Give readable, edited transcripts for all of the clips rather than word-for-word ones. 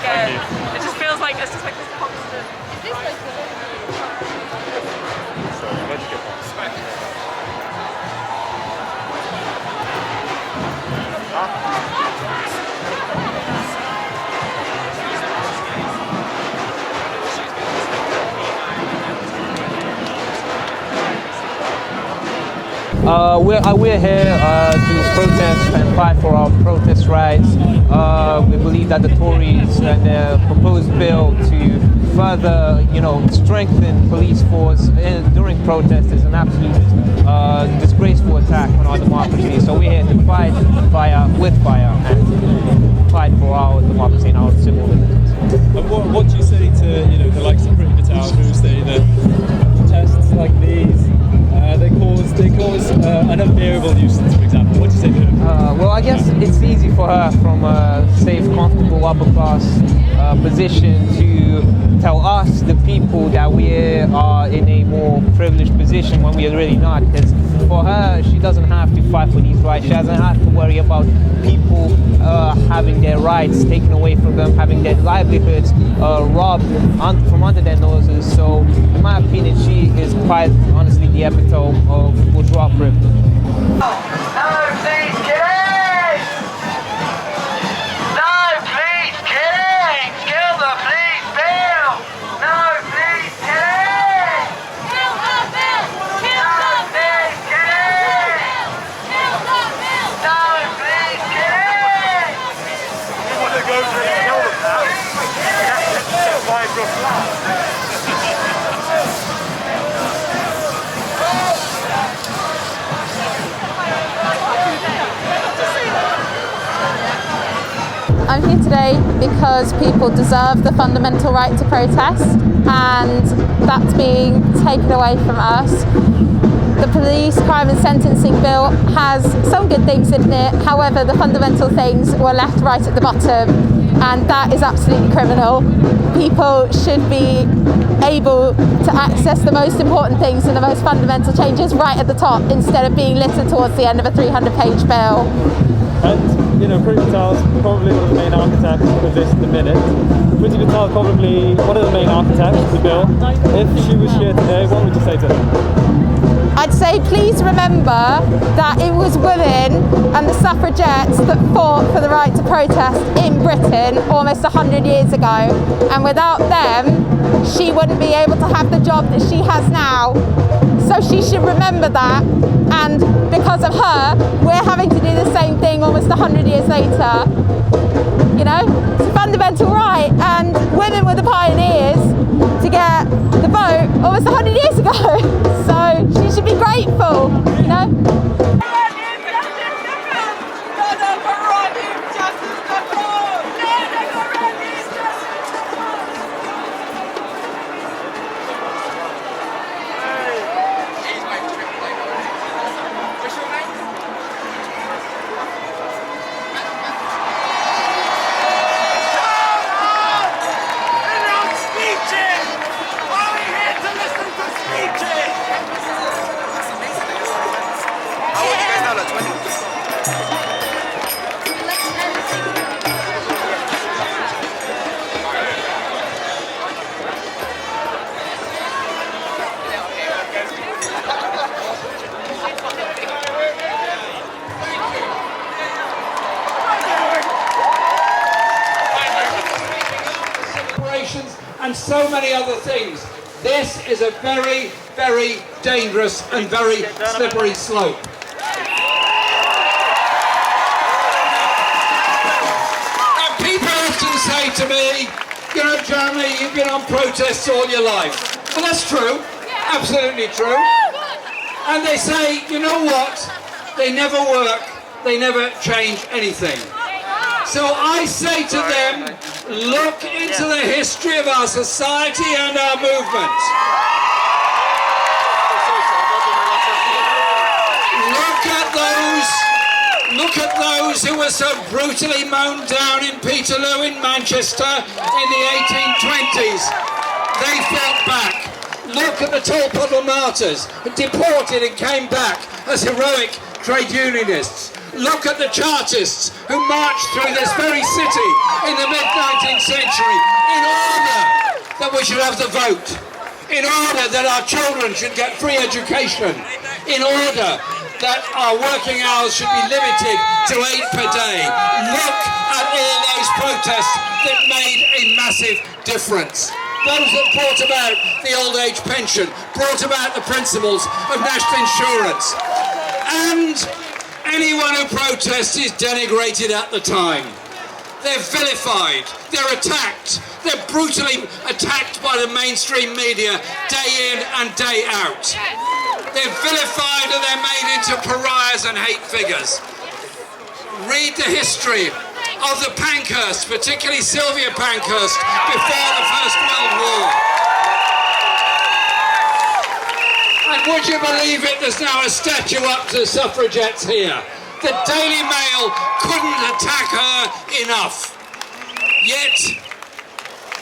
again. It just feels like it's just like this constant. Is this like We're here to protest and fight for our protest rights. We believe that the Tories and their proposed bill to further, strengthen police force during protests is an absolute disgraceful attack on our democracy. So we're here to fight with fire and fight for our democracy and our civil liberties. And what do you say to the likes of Priti Patel, who say that protests like these they cause an unbearable nuisance, for example? What do you say to them? Well, I guess it's easy for her from a safe, comfortable, upper class position to tell us, the people, that we are in a more privileged position when we are really not. Because for her, she doesn't have to fight for these rights. She doesn't have to worry about people having their rights taken away from them, having their livelihoods robbed from under their noses. So, in my opinion, she is quite honestly the epitome of bourgeois privilege. No, please, kidding! No, please, kidding! Kill the police bill! No, please, kidding! Kill the bill! Kill the bill! Kidding! Kill the bill! No, please, kidding! You want to go to the kill them now? You have to survive your flat. I'm here today because people deserve the fundamental right to protest, and that's being taken away from us. The police crime and sentencing bill has some good things in it, however the fundamental things were left right at the bottom, and that is absolutely criminal. People should be able to access the most important things and the most fundamental changes right at the top, instead of being littered towards the end of a 300-page bill. And Priti Patel is probably one of the main architects of this at the minute. Priti Patel is probably one of the main architects of the bill. If she was here today, what would you say to her? I'd say please remember that it was women and the suffragettes that fought for the right to protest in Britain almost 100 years ago, and without them she wouldn't be able to have the job that she has now. So she should remember that, and because of her we're having to do the same thing almost 100 years later. It's a fundamental right, and women were the pioneers to get the vote almost 100 years ago. So she should be grateful, and so many other things. This is a very, very dangerous and very slippery slope. And people often say to me, Jeremy, you've been on protests all your life. Well, that's true, absolutely true. And they say, you know what? They never work, they never change anything. So I say to them, look into the history of our society and our movement. Look at those who were so brutally mown down in Peterloo in Manchester in the 1820s. They fought back. Look at the Tolpuddle martyrs, who deported and came back as heroic trade unionists. Look at the Chartists who marched through this very city in the mid-19th century in order that we should have the vote, in order that our children should get free education, in order that our working hours should be limited to 8 per day. Look at all those protests that made a massive difference. Those that brought about the old age pension, brought about the principles of national insurance. And anyone who protests is denigrated at the time. They're vilified, they're attacked, they're brutally attacked by the mainstream media day in and day out. They're vilified and they're made into pariahs and hate figures. Read the history of the Pankhurst, particularly Sylvia Pankhurst, before the First World War. And would you believe it, there's now a statue up to the suffragettes here. The Daily Mail couldn't attack her enough. Yet,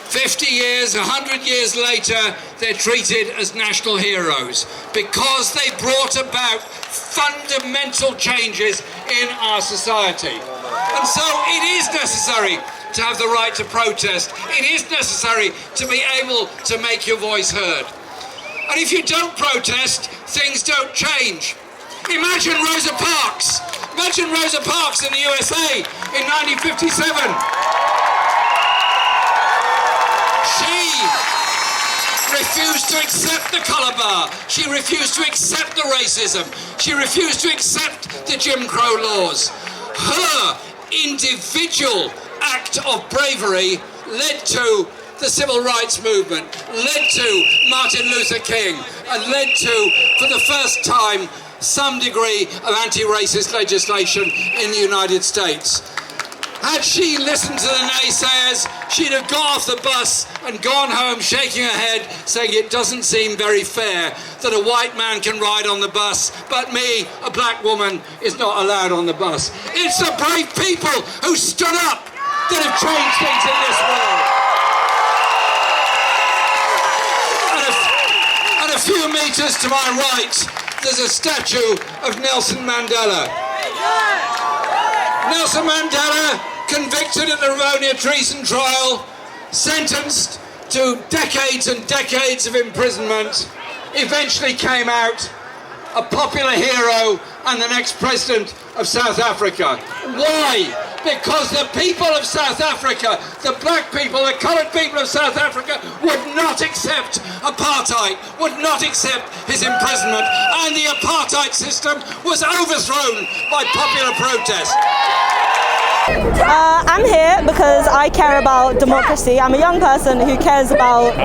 50 years, 100 years later, they're treated as national heroes because they brought about fundamental changes in our society. And so it is necessary to have the right to protest. It is necessary to be able to make your voice heard. And if you don't protest, things don't change. Imagine Rosa Parks. Imagine Rosa Parks in the USA in 1957. She refused to accept the colour bar. She refused to accept the racism. She refused to accept the Jim Crow laws. Her individual act of bravery led to the civil rights movement, led to Martin Luther King, and led to, for the first time, some degree of anti-racist legislation in the United States. Had she listened to the naysayers, she'd have got off the bus and gone home shaking her head, saying it doesn't seem very fair that a white man can ride on the bus, but me, a black woman, is not allowed on the bus. It's the brave people who stood up that have changed things in this world. And a few meters to my right, there's a statue of Nelson Mandela. Nelson Mandela, convicted at the Rivonia treason trial, sentenced to decades and decades of imprisonment, eventually came out a popular hero and the next president of South Africa. Why? Because the people of South Africa, the black people, the coloured people of South Africa would not accept apartheid, would not accept his imprisonment, and the apartheid system was overthrown by popular protest. I'm here because I care about democracy. I'm a young person who cares about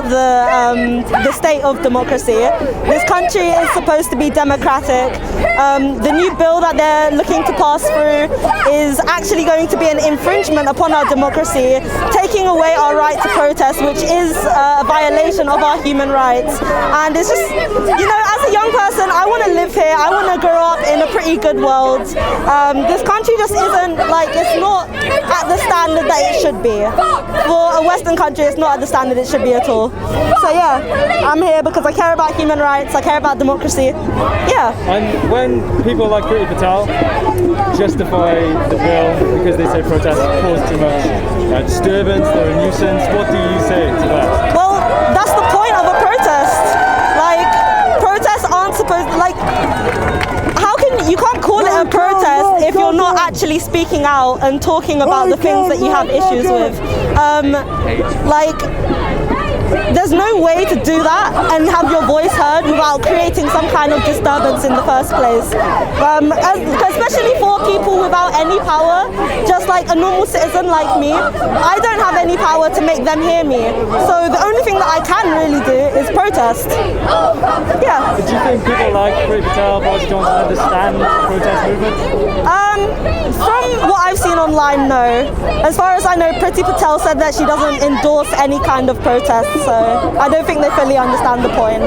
the state of democracy. This country is supposed to be democratic. The new bill that they're looking to pass through is actually going to be an infringement upon our democracy, taking away our right to protest, which is a violation of our human rights. And it's just, you know, as a young person, I want to live here. I want to grow up in a pretty good world. This country just isn't, like, it's not at the standard that it should be. For a Western country, it's not at the standard it should be at all. So yeah, I'm here because I care about human rights, I care about democracy. Yeah. And when people like Priti Patel justify the bill because they say protests cause too much disturbance, they're a nuisance, what do you say to that? Well, that's the point of a protest. Like, protests aren't supposed, like, you can't call it a protest if you're not actually speaking out and talking about the things that you have issues with. There's no way to do that and have your voice heard without creating some kind of disturbance in the first place. Especially for people without any power, just like a normal citizen like me, I don't have any power to make them hear me. So the only thing that I can really do is protest. Yeah. Do you think people like Priti Patel, Boris Johnson understand the protest movement? From what I've seen online, no. As far as I know, Priti Patel said that she doesn't endorse any kind of protest, so I don't think they fully understand the point.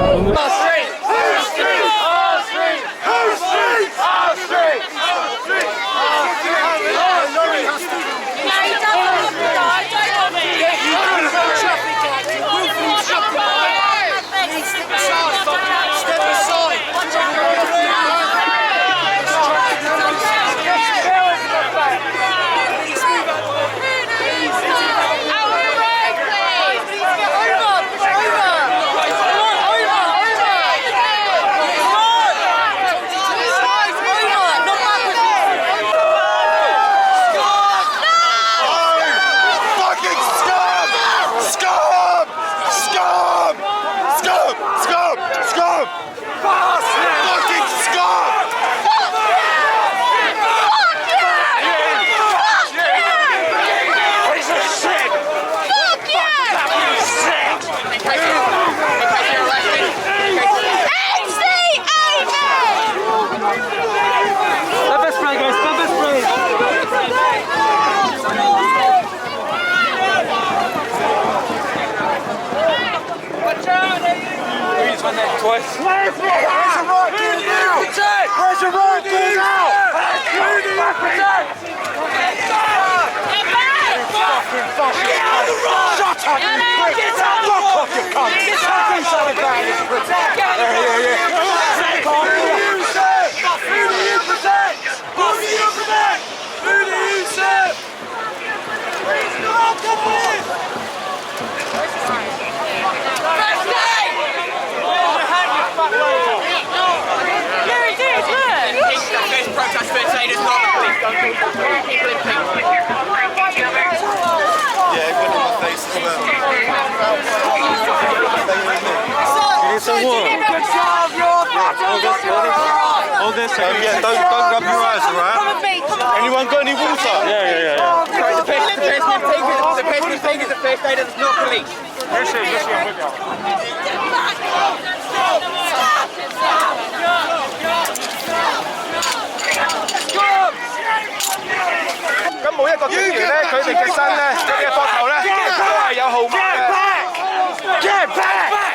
twice. Where's your right gear now? Where's your right gear now? Who do you protect? Shut up, you prick! Fuck off, you cunt! Get inside the ground, you protect! Who do you serve? Who do you protect? Who do you protect? Who do you serve? Come on! Protest for today does not please don't people in pink. Yeah, it went in my face as well. You need some water? Good job, you're All this. Yeah, don't rub your eyes, alright? Anyone got any water? Yeah. Sorry, the person who's taking the first aider is not police. This one with you.咁每一個警員咧，佢哋嘅身咧，佢哋嘅膊頭咧，都係有號碼嘅。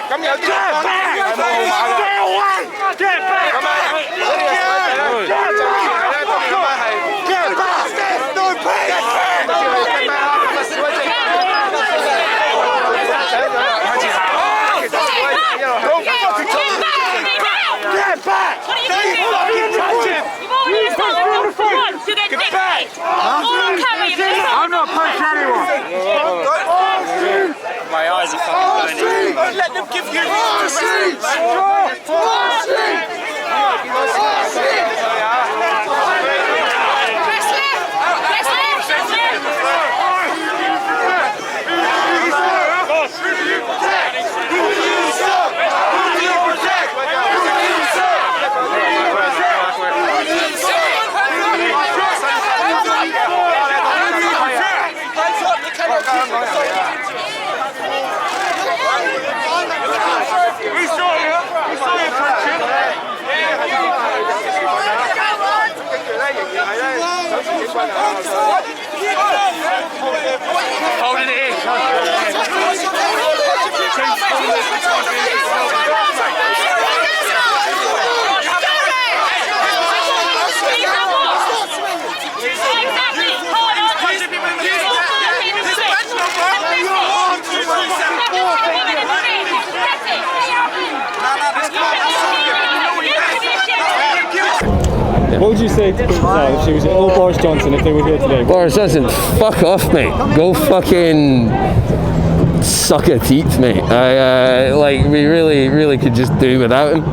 咁有啲係冇號碼嘅。咁啊，佢哋嘅手勢咧，就以為咧，當然咁樣係。示威者請咗啦，向前行。其實示威者一路向前行。I'm not punching anyone. My eyes are fucking going in. Don't let them give you holding it in. What would you say to Priti Patel if she was or Boris Johnson if they were here today? Boris Johnson, fuck off, mate. Go fucking suck her teeth, mate. We really could just do without him.